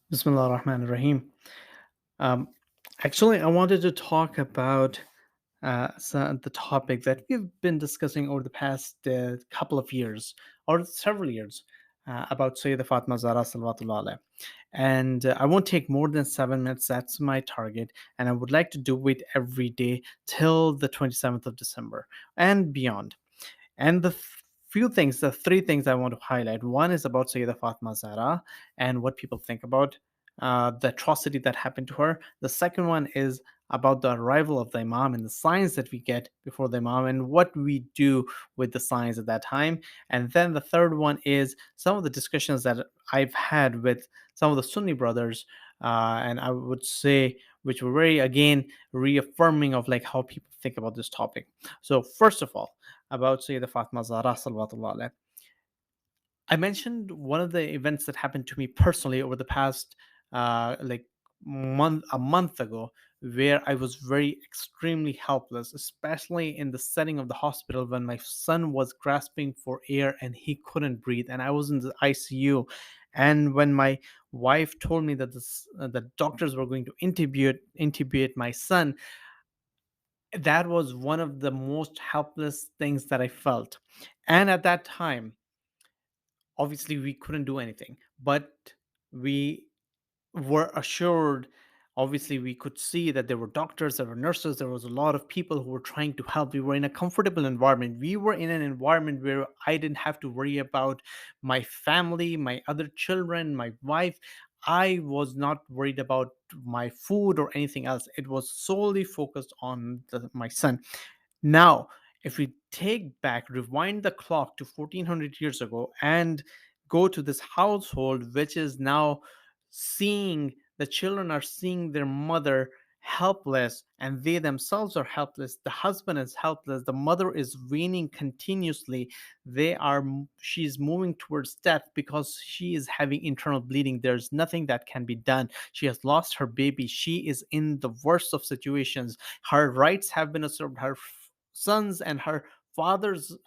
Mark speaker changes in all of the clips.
Speaker 1: Bismillah ar-Rahman ar-Rahim. Um, Actually, I wanted to talk about the topic that we've been discussing over the past couple of years or several years about Syeda Fatima Zehra Salawatullah alaiha. And I won't take more than 7 minutes. That's my target. And I would like to do it every day till the 27th of December and beyond. And the three things I want to highlight. One is about Sayyida Fatma Zahra and what people think about the atrocity that happened to her. The second one is about the arrival of the Imam and the signs that we get before the Imam and what we do with the signs at that time. And then the third one is some of the discussions that I've had with some of the Sunni brothers. And I would say, which were very, again, reaffirming of like how people think about this topic. So, first of all, about Sayyida Fatma Zahra salawatullah alaiha. I mentioned one of the events that happened to me personally over the past like a month ago, where I was very extremely helpless, especially in the setting of the hospital when my son was grasping for air and he couldn't breathe, and I was in the ICU. And when my wife told me that the doctors were going to intubate my son, that was one of the most helpless things that I felt. And at that time, obviously, we couldn't do anything, but we were assured. Obviously, we could see that there were doctors, there were nurses, there was a lot of people who were trying to help. We were in a comfortable environment. We were in an environment where I didn't have to worry about my family, my other children, my wife. I was not worried about my food or anything else. It was solely focused on my son. Now, if we rewind the clock to 1400 years ago and go to this household, which is now seeing the children are seeing their mother helpless and they themselves are helpless, the husband is helpless, the mother is weaning continuously, she's moving towards death because she is having internal bleeding. There's nothing that can be done. She has lost her baby. She is in the worst of situations. Her rights have been asserted. Her sons and her father's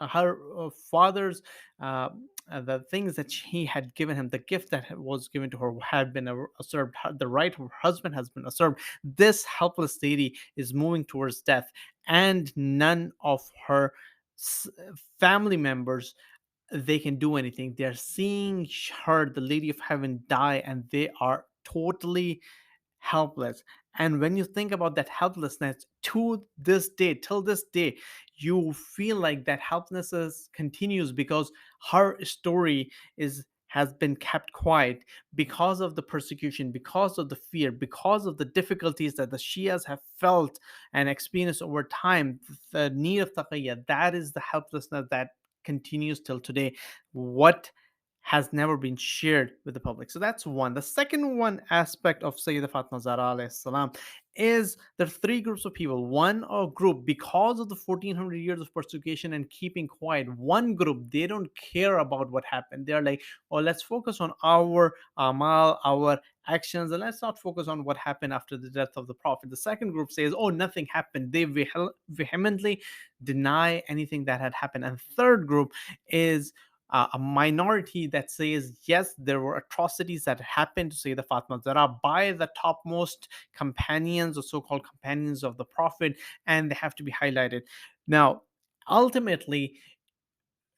Speaker 1: uh, the things that he had given him, the gift that was given to her, had been usurped. The right of her husband has been usurped. This helpless lady is moving towards death, and none of her family members, they can do anything. They're seeing her, the Lady of Heaven, die, and they are totally helpless. And when you think about that helplessness to this day, till this day, you feel like that helplessness continues because her story is has been kept quiet because of the persecution, because of the fear, because of the difficulties that the Shias have felt and experienced over time. The need of taqiyya, that is the helplessness that continues till today. What has never been shared with the public. So that's one. The second one aspect of Sayyida Fatma Zahra alayhi salam is there are three groups of people. One group, because of the 1400 years of persecution and keeping quiet, one group, they don't care about what happened. They're like, oh, let's focus on our amal, our actions, and let's not focus on what happened after the death of the Prophet. The second group says, oh, nothing happened. They vehemently deny anything that had happened. And third group is a minority that says yes, there were atrocities that happened to say the Fatma Zara by the topmost companions or so-called companions of the Prophet, and they have to be highlighted. Now, ultimately,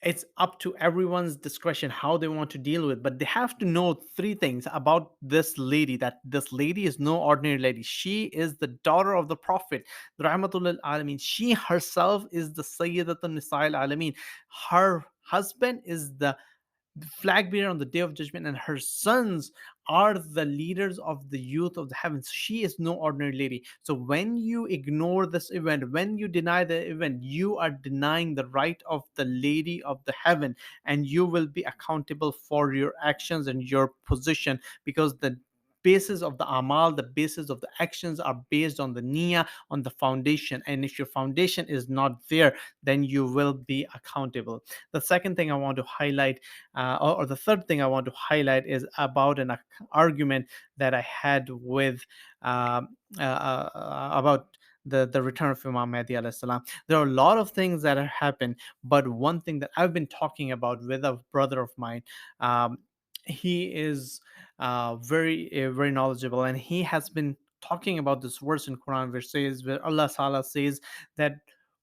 Speaker 1: it's up to everyone's discretion how they want to deal with, but they have to know three things about this lady: that this lady is no ordinary lady. She is the daughter of the Prophet, rahmatul alamin. She herself is the sayyidatun nisa'il alamin. Her husband is the flag bearer on the day of judgment, and her sons are the leaders of the youth of the heavens. She is no ordinary lady. So when you ignore this event, when you deny the event, you are denying the right of the lady of the heaven, and you will be accountable for your actions and your position, because the basis of the amal, the basis of the actions are based on the niyyah, on the foundation. And if your foundation is not there, then you will be accountable. The second thing I want to highlight, or the third thing I want to highlight, is about an argument that I had with about the return of Imam Mahdi alayhi salam. There are a lot of things that have happened, but one thing that I've been talking about with a brother of mine, um, he is very knowledgeable, and he has been talking about this verse in Quran where Allah Ta'ala says that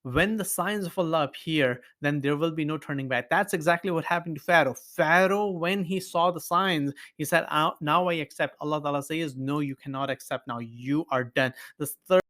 Speaker 1: when the signs of Allah appear, then there will be no turning back. That's exactly what happened to Pharaoh. Pharaoh, when he saw the signs, he said, Now I accept." Allah Ta'ala says, "No, you cannot accept now. You are done." The